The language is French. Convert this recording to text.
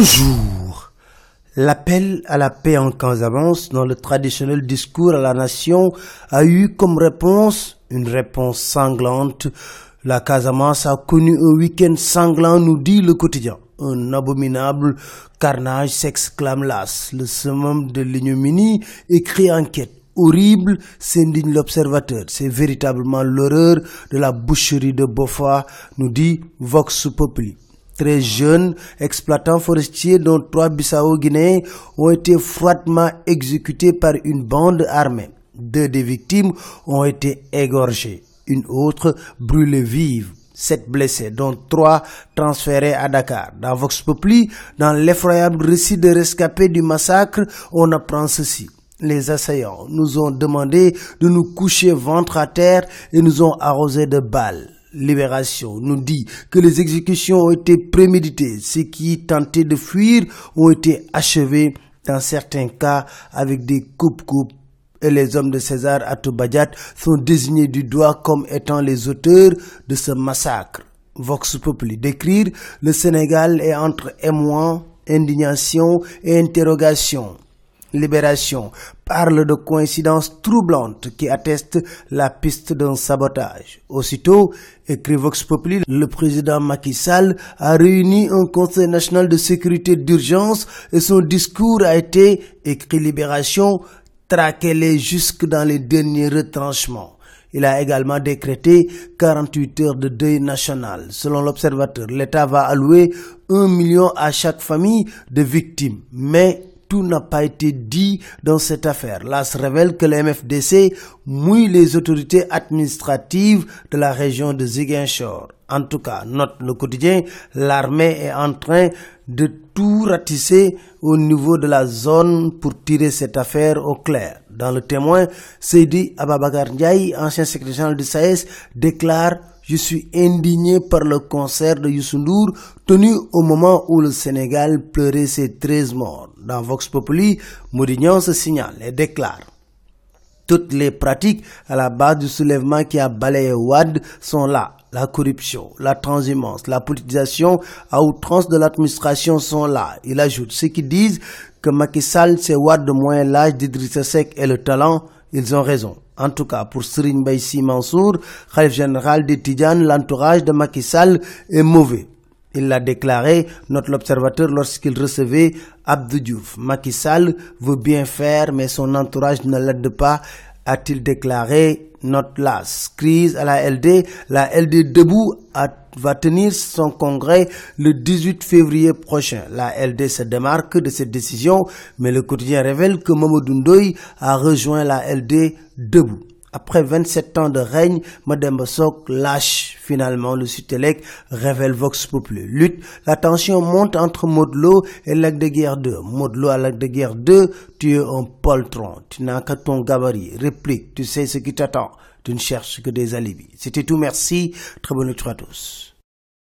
Bonjour. L'appel à la paix en Casamance, dans le traditionnel discours à la nation, a eu comme réponse une réponse sanglante. La Casamance a connu un week-end sanglant, nous dit le quotidien. Un abominable carnage, s'exclame l'AS. Le summum de l'ignominie écrit enquête. Horrible, s'indigne l'observateur. C'est véritablement l'horreur de la boucherie de Boffa, nous dit Vox Populi. 13 jeunes exploitants forestiers, dont 3 Bissau-Guinéens, ont été froidement exécutés par une bande armée. 2 des victimes ont été égorgées. Une autre brûlée vive. 7 blessés, dont 3 transférés à Dakar. Dans Vox Populi, dans l'effroyable récit de rescapés du massacre, on apprend ceci. Les assaillants nous ont demandé de nous coucher ventre à terre et nous ont arrosés de balles. Libération nous dit que les exécutions ont été préméditées. Ceux qui tentaient de fuir ont été achevés, dans certains cas avec des coupes-coupes. Et les hommes de César Atoubadiat sont désignés du doigt comme étant les auteurs de ce massacre. Vox Populi décrire le Sénégal est entre émoi, indignation et interrogation. Libération parle de coïncidences troublantes qui attestent la piste d'un sabotage. Aussitôt, écrit Vox Populi, le président Macky Sall a réuni un conseil national de sécurité d'urgence et son discours a été, écrit Libération, traquez-les jusque dans les derniers retranchements. Il a également décrété 48 heures de deuil national. Selon l'observateur, l'État va allouer 1 million à chaque famille de victimes. Mais tout n'a pas été dit dans cette affaire. L'AS révèle que le MFDC mouille les autorités administratives de la région de Ziguinchor. En tout cas, note le quotidien, l'armée est en train de tout ratisser au niveau de la zone pour tirer cette affaire au clair. Dans le Témoin, Seydi Ababakar Ndiaye, ancien secrétaire général du SAES, déclare « Je suis indigné par le concert de Youssou Ndour tenu au moment où le Sénégal pleurait ses 13 morts. » Dans Vox Populi, Mourignon se signale et déclare « Toutes les pratiques à la base du soulèvement qui a balayé Wade sont là. La corruption, la transhumance, la politisation à outrance de l'administration sont là. » Il ajoute, ceux qui disent que Macky Sall c'est Wade de moyen l'âge d'Idrissa Seck et le talent, ils ont raison. En tout cas, pour Serigne Mbaye Sy Mansour, Khalife général des Tidjanes, l'entourage de Macky Sall est mauvais. Il l'a déclaré, note l'observateur, lorsqu'il recevait Abdou Diouf. Macky Sall veut bien faire, mais son entourage ne l'aide pas, a-t-il déclaré, note l'AS. Crise à la LD debout va tenir son congrès le 18 février prochain. La LD se démarque de cette décision, mais le quotidien révèle que Mamadou Ndoye a rejoint la LD debout. Après 27 ans de règne, Mademba Sok lâche finalement le Sutelec, révèle Vox Populi. Lutte, la tension monte entre Modlo et Lac de Guiers 2. Modlo à Lac de Guiers 2, tu es un poltron, tu n'as qu'à ton gabarit. Réplique, tu sais ce qui t'attend, tu ne cherches que des alibis. C'était tout, merci, très bonne nuit à tous.